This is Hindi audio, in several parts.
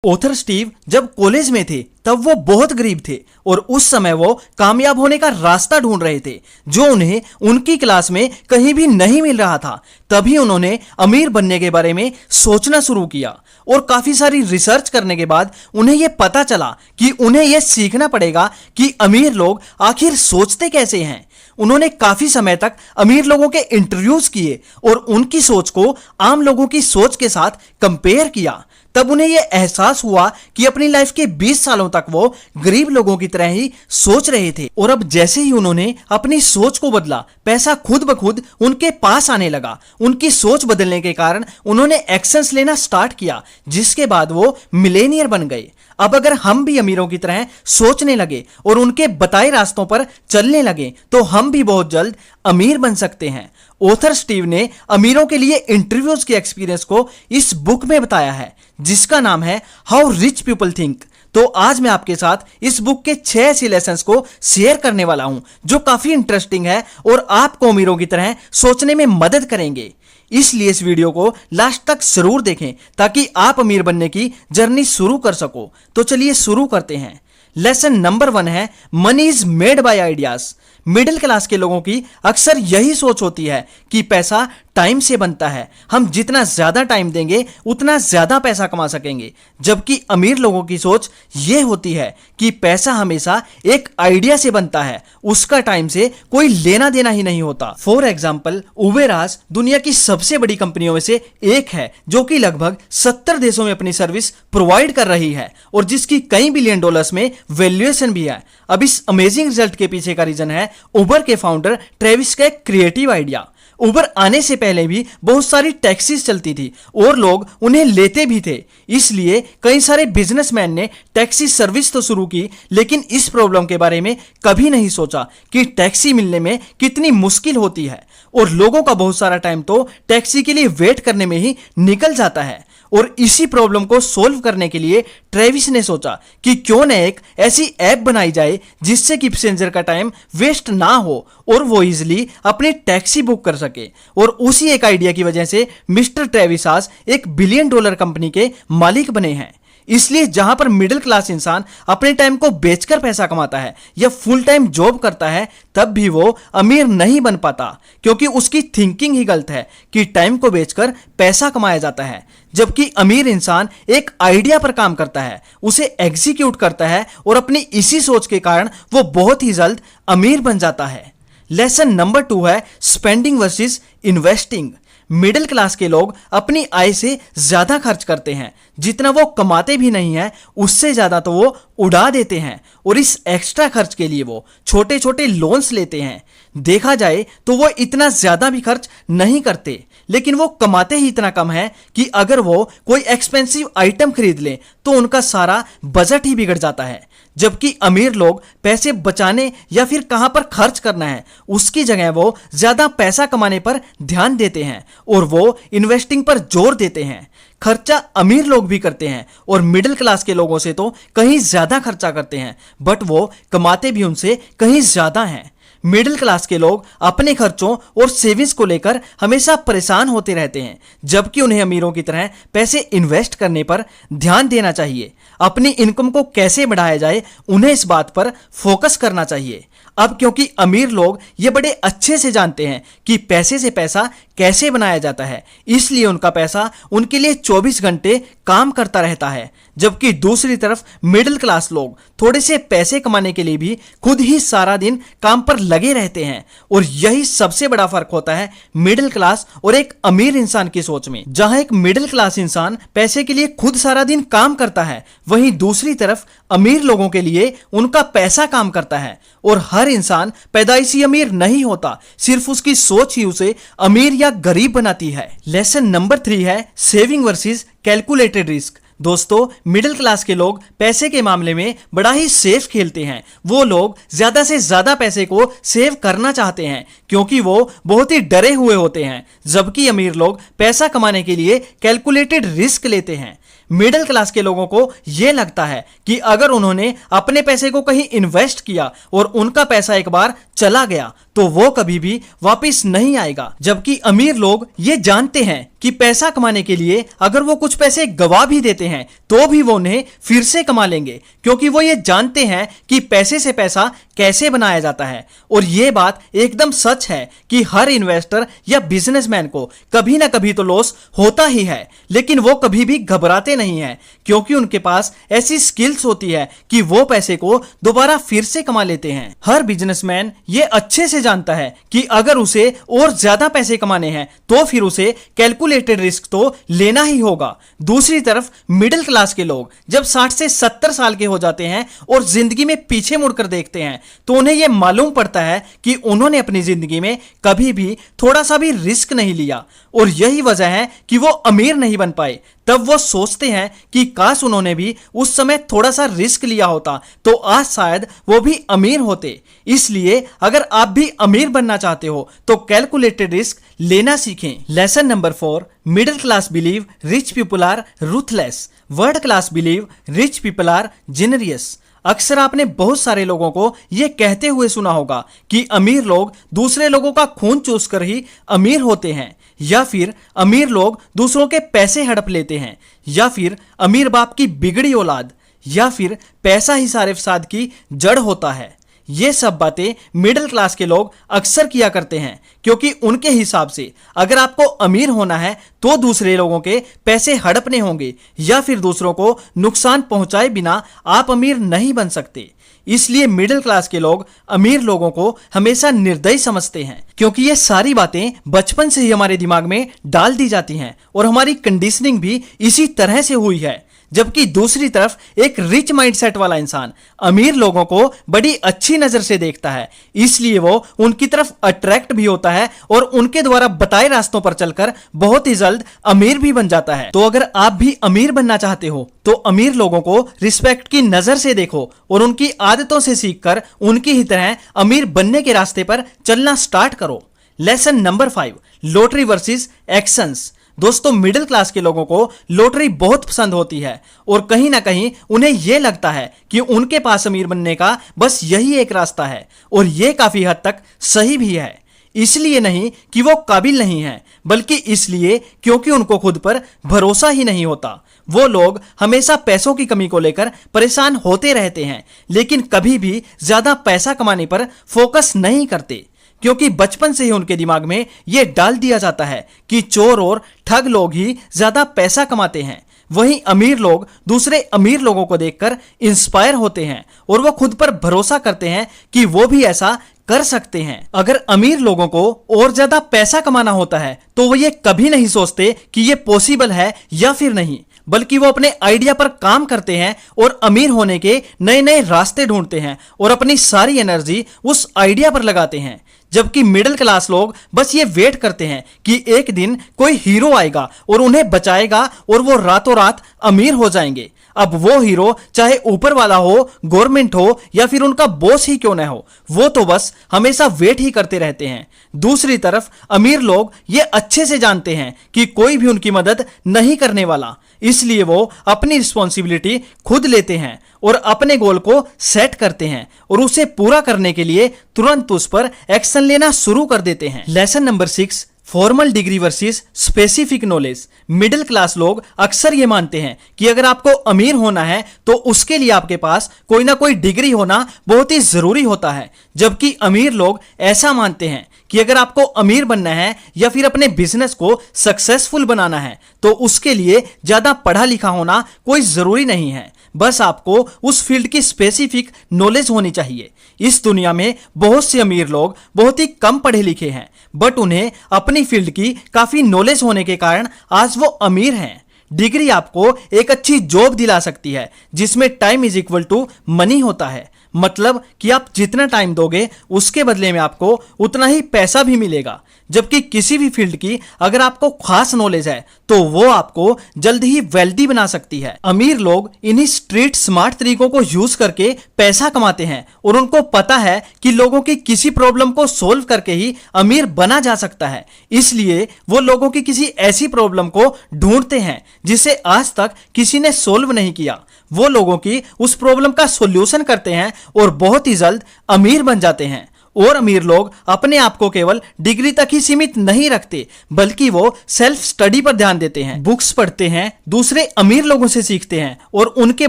ऑथर स्टीव जब कॉलेज में थे तब वो बहुत गरीब थे और उस समय वो कामयाब होने का रास्ता ढूंढ रहे थे जो उन्हें उनकी क्लास में कहीं भी नहीं मिल रहा था। तभी उन्होंने अमीर बनने के बारे में सोचना शुरू किया और काफी सारी रिसर्च करने के बाद उन्हें यह पता चला कि उन्हें यह सीखना पड़ेगा कि अमीर लोग आखिर सोचते कैसे हैं। उन्होंने काफी समय तक अमीर लोगों के इंटरव्यूज किए और उनकी सोच को आम लोगों की सोच के साथ कंपेयर किया। तब उन्हें यह एहसास हुआ कि अपनी लाइफ के 20 सालों तक वो गरीब लोगों की तरह ही सोच रहे थे और अब जैसे ही उन्होंने अपनी सोच को बदला, पैसा खुद ब खुद उनके पास आने लगा। उनकी सोच बदलने के कारण उन्होंने एक्शंस लेना स्टार्ट किया, जिसके बाद वो मिलेनियर बन गए। अब अगर हम भी अमीरों की तरह सोचने लगे और उनके बताए रास्तों पर चलने लगे तो हम भी बहुत जल्द अमीर बन सकते हैं। ऑथर स्टीव ने अमीरों के लिए इंटरव्यूज के एक्सपीरियंस को इस बुक में बताया है, जिसका नाम है हाउ रिच पीपल थिंक। तो आज मैं आपके साथ इस बुक के 6 ऐसी लेसन्स को शेयर करने वाला हूं जो काफी इंटरेस्टिंग है और आपको अमीरों की तरह सोचने में मदद करेंगे। इसलिए इस वीडियो को लास्ट तक जरूर देखें ताकि आप अमीर बनने की जर्नी शुरू कर सको। तो चलिए शुरू करते हैं। लेसन नंबर 1 है money is made by ideas. Middle class के लोगों की अक्सर यही सोच होती है कि पैसा टाइम से बनता है, हम जितना ज्यादा टाइम देंगे उतना ज्यादा पैसा कमा सकेंगे। जबकि अमीर लोगों की सोच यह होती है कि पैसा हमेशा एक आइडिया से बनता है, उसका टाइम से कोई लेना देना ही नहीं होता। फॉर एग्जाम्पल, उबेर आज दुनिया की सबसे बड़ी कंपनियों में से एक है जो कि लगभग 70 देशों में अपनी सर्विस प्रोवाइड कर रही है और जिसकी कई बिलियन डॉलर्स में वैल्यूएशन भी है। अब इस अमेजिंग रिजल्ट के पीछे का रीजन है उबर के फाउंडर ट्रेविस का एक क्रिएटिव आइडिया। उबर आने से पहले भी बहुत सारी टैक्सीज चलती थी और लोग उन्हें लेते भी थे, इसलिए कई सारे बिजनेसमैन ने टैक्सी सर्विस तो शुरू की, लेकिन इस प्रॉब्लम के बारे में कभी नहीं सोचा कि टैक्सी मिलने में कितनी मुश्किल होती है और लोगों का बहुत सारा टाइम तो टैक्सी के लिए वेट करने में ही निकल जाता है। और इसी प्रॉब्लम को सोल्व करने के लिए ट्रेविस ने सोचा कि क्यों न एक ऐसी ऐप बनाई जाए जिससे कि पैसेंजर का टाइम वेस्ट ना हो और वो इजीली अपनी टैक्सी बुक कर सके। और उसी एक आइडिया की वजह से मिस्टर ट्रेविस आज एक $1 बिलियन कंपनी के मालिक बने हैं। इसलिए जहां पर मिडिल क्लास इंसान अपने टाइम को बेचकर पैसा कमाता है या फुल टाइम जॉब करता है, तब भी वो अमीर नहीं बन पाता, क्योंकि उसकी थिंकिंग ही गलत है कि टाइम को बेचकर पैसा कमाया जाता है। जबकि अमीर इंसान एक आइडिया पर काम करता है, उसे एग्जीक्यूट करता है और अपनी इसी सोच के कारण वो बहुत ही जल्द अमीर बन जाता है। लेसन नंबर 2 है spending versus investing. Middle class के लोग अपनी आय से ज्यादा खर्च करते हैं, जितना वो कमाते भी नहीं है उससे ज्यादा तो वो उड़ा देते हैं और इस एक्स्ट्रा खर्च के लिए वो छोटे छोटे लोन्स लेते हैं। देखा जाए तो वो इतना ज्यादा भी खर्च नहीं करते, लेकिन वो कमाते ही इतना कम है कि अगर वो कोई एक्सपेंसिव आइटम खरीद लें तो उनका सारा बजट ही बिगड़ जाता है। जबकि अमीर लोग पैसे बचाने या फिर कहां पर खर्च करना है उसकी जगह वो ज्यादा पैसा कमाने पर ध्यान देते हैं और वो इन्वेस्टिंग पर जोर देते हैं। खर्चा अमीर लोग भी करते हैं और मिडिल क्लास के लोगों से तो कहीं ज्यादा खर्चा करते हैं, बट वो कमाते भी उनसे कहीं ज्यादा हैं। मिडिल क्लास के लोग अपने खर्चों और सेविंग्स को लेकर हमेशा परेशान होते रहते हैं, जबकि उन्हें अमीरों की तरह पैसे इन्वेस्ट करने पर ध्यान देना चाहिए। अपनी इनकम को कैसे बढ़ाया जाए उन्हें इस बात पर फोकस करना चाहिए। अब क्योंकि अमीर लोग ये बड़े अच्छे से जानते हैं कि पैसे से पैसा कैसे बनाया जाता है, इसलिए उनका पैसा उनके लिए 24 घंटे काम करता रहता है। जबकि दूसरी तरफ मिडिल क्लास लोग थोड़े से पैसे कमाने के लिए भी खुद ही सारा दिन काम पर लगे रहते हैं और यही सबसे बड़ा फर्क होता है मिडिल क्लास और एक अमीर इंसान की सोच में। जहां एक मिडिल क्लास इंसान पैसे के लिए खुद सारा दिन काम करता है, वहीं दूसरी तरफ अमीर लोगों के लिए उनका पैसा काम करता है। और हर इंसान पैदाइशी अमीर नहीं होता, सिर्फ उसकी सोच ही उसे अमीर या गरीब बनाती है। लेसन नंबर 3 है सेविंग वर्सेस कैलकुलेटेड रिस्क। दोस्तों, मिडिल क्लास के लोग पैसे के मामले में बड़ा ही सेफ खेलते हैं। वो लोग ज्यादा से ज्यादा पैसे को सेव करना चाहते हैं क्योंकि वो बहुत ही डरे हुए होते हैं, जबकि अमीर लोग पैसा कमाने के लिए कैलकुलेटेड रिस्क लेते हैं। मिडिल क्लास के लोगों को यह लगता है कि अगर उन्होंने अपने पैसे को कहीं इन्वेस्ट किया और उनका पैसा एक बार चला गया तो वो कभी भी वापस नहीं आएगा। जबकि अमीर लोग ये जानते हैं कि पैसा कमाने के लिए अगर वो कुछ पैसे गवा भी देते हैं तो भी वो उन्हें फिर से कमा लेंगे, क्योंकि वो ये जानते हैं कि पैसे से पैसा कैसे बनाया जाता है। और ये बात एकदम सच है कि हर इन्वेस्टर या बिजनेसमैन को कभी ना कभी तो लॉस होता ही है, लेकिन वो कभी भी घबराते नहीं है, क्योंकि उनके पास ऐसी स्किल्स होती है कि वो पैसे को दोबारा फिर से कमा लेते हैं। हर बिजनेसमैन ये अच्छे से जानता है कि अगर उसे और ज्यादा पैसे कमाने हैं तो फिर उसे कैलकुलेटेड रिस्क तो लेना ही होगा। दूसरी तरफ मिडिल क्लास के लोग जब 60 से 70 साल के हो जाते हैं और जिंदगी में पीछे मुड़कर देखते हैं तो उन्हें यह मालूम पड़ता है कि उन्होंने अपनी जिंदगी में कभी भी थोड़ा सा भी रिस्क नहीं लिया, और यही वजह है कि वो अमीर नहीं बन पाए। तब वो सोचते हैं कि काश उन्होंने भी उस समय थोड़ा सा रिस्क लिया होता तो आज शायद वो भी अमीर होते। इसलिए अगर आप भी अमीर बनना चाहते हो तो कैलकुलेटेड रिस्क लेना सीखें। Lesson number 4, middle class believe rich people are ruthless, world class believe rich people are generous. अक्सर आपने बहुत सारे लोगों को यह कहते हुए सुना होगा कि अमीर लोग दूसरे लोगों का खून चूसकर ही अमीर होते हैं, या फिर अमीर लोग दूसरों के पैसे हड़प लेते हैं, या फिर अमीर बाप की बिगड़ी औलाद, या फिर पैसा ही सारे फसाद की जड़ होता है। ये सब बातें मिडिल क्लास के लोग अक्सर किया करते हैं, क्योंकि उनके हिसाब से अगर आपको अमीर होना है तो दूसरे लोगों के पैसे हड़पने होंगे, या फिर दूसरों को नुकसान पहुंचाए बिना आप अमीर नहीं बन सकते। इसलिए मिडिल क्लास के लोग अमीर लोगों को हमेशा निर्दयी समझते हैं, क्योंकि ये सारी बातें बचपन से ही हमारे दिमाग में डाल दी जाती हैं और हमारी कंडीशनिंग भी इसी तरह से हुई है। जबकि दूसरी तरफ एक रिच माइंडसेट वाला इंसान अमीर लोगों को बड़ी अच्छी नजर से देखता है, इसलिए वो उनकी तरफ अट्रैक्ट भी होता है और उनके द्वारा बताए रास्तों पर चलकर बहुत ही जल्द अमीर भी बन जाता है। तो अगर आप भी अमीर बनना चाहते हो तो अमीर लोगों को रिस्पेक्ट की नजर से देखो और उनकी आदतों से सीखकर उनकी ही तरह अमीर बनने के रास्ते पर चलना स्टार्ट करो। Lesson number 5, lottery versus actions. दोस्तों, मिडिल क्लास के लोगों को लॉटरी बहुत पसंद होती है और कहीं ना कहीं उन्हें यह लगता है कि उनके पास अमीर बनने का बस यही एक रास्ता है, और यह काफी हद तक सही भी है। इसलिए नहीं कि वो काबिल नहीं है, बल्कि इसलिए क्योंकि उनको खुद पर भरोसा ही नहीं होता। वो लोग हमेशा पैसों की कमी को लेकर परेशान होते रहते हैं, लेकिन कभी भी ज्यादा पैसा कमाने पर फोकस नहीं करते, क्योंकि बचपन से ही उनके दिमाग में यह डाल दिया जाता है कि चोर और ठग लोग ही ज्यादा पैसा कमाते हैं। वहीं अमीर लोग दूसरे अमीर लोगों को देखकर इंस्पायर होते हैं और वो खुद पर भरोसा करते हैं कि वो भी ऐसा कर सकते हैं। अगर अमीर लोगों को और ज्यादा पैसा कमाना होता है तो वो ये कभी नहीं सोचते कि ये पॉसिबल है या फिर नहीं, बल्कि वो अपने आइडिया पर काम करते हैं और अमीर होने के नए नए रास्ते ढूंढते हैं और अपनी सारी एनर्जी उस आइडिया पर लगाते हैं। जबकि मिडिल क्लास लोग बस ये वेट करते हैं कि एक दिन कोई हीरो आएगा और उन्हें बचाएगा और वो रातों रात अमीर हो जाएंगे। अब वो हीरो चाहे ऊपर वाला हो, गवर्नमेंट हो या फिर उनका बॉस ही क्यों न हो, वो तो बस हमेशा वेट ही करते रहते हैं। दूसरी तरफ अमीर लोग ये अच्छे से जानते हैं कि कोई भी उनकी मदद नहीं करने वाला, इसलिए वो अपनी रिस्पॉन्सिबिलिटी खुद लेते हैं और अपने गोल को सेट करते हैं और उसे पूरा करने के लिए तुरंत उस पर एक्शन लेना शुरू कर देते हैं। Lesson number 6, formal degree versus specific knowledge. Middle class लोग अक्सर ये मानते हैं कि अगर आपको अमीर होना है तो उसके लिए आपके पास कोई ना कोई डिग्री होना बहुत ही जरूरी होता है, जबकि अमीर लोग ऐसा मानते हैं कि अगर आपको अमीर बनना है या फिर अपने बिजनेस को सक्सेसफुल बनाना है तो उसके लिए ज्यादा पढ़ा लिखा होना कोई जरूरी नहीं है, बस आपको उस फील्ड की स्पेसिफिक नॉलेज होनी चाहिए। इस दुनिया में बहुत से अमीर लोग बहुत ही कम पढ़े लिखे हैं, बट उन्हें अपनी फील्ड की काफी नॉलेज होने के कारण आज वो अमीर हैं। डिग्री आपको एक अच्छी जॉब दिला सकती है जिसमें time is equal to money होता है, मतलब कि आप जितना टाइम दोगे उसके बदले में आपको उतना ही पैसा भी मिलेगा। जबकि किसी भी फील्ड की अगर आपको खास नॉलेज है तो वो आपको जल्द ही वेल्दी बना सकती है। अमीर लोग इन्हीं स्ट्रीट स्मार्ट तरीकों को यूज करके पैसा कमाते हैं और उनको पता है कि लोगों की किसी प्रॉब्लम को सोल्व करके ही अमीर बना जा सकता है, इसलिए वो लोगों की किसी ऐसी प्रॉब्लम को ढूंढते हैं जिसे आज तक किसी ने सोल्व नहीं किया। वो लोगों की उस प्रॉब्लम का सॉल्यूशन करते हैं और बहुत ही जल्द अमीर बन जाते हैं। और अमीर लोग अपने आप को केवल डिग्री तक ही सीमित नहीं रखते, बल्कि वो सेल्फ स्टडी पर ध्यान देते हैं, बुक्स पढ़ते हैं, दूसरे अमीर लोगों से सीखते हैं और उनके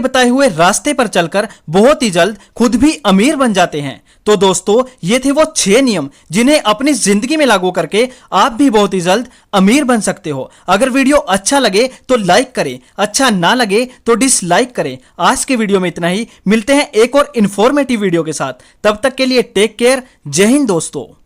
बताए हुए रास्ते पर चलकर बहुत ही जल्द खुद भी अमीर बन जाते हैं। तो दोस्तों, ये थे वो 6 नियम जिन्हें अपनी जिंदगी में लागू करके आप भी बहुत ही जल्द अमीर बन सकते हो। अगर वीडियो अच्छा लगे तो लाइक करें, अच्छा ना लगे तो डिसलाइक करें। आज के वीडियो में इतना ही, मिलते हैं एक और इंफॉर्मेटिव वीडियो के साथ। तब तक के लिए टेक केयर। जय हिंद दोस्तों।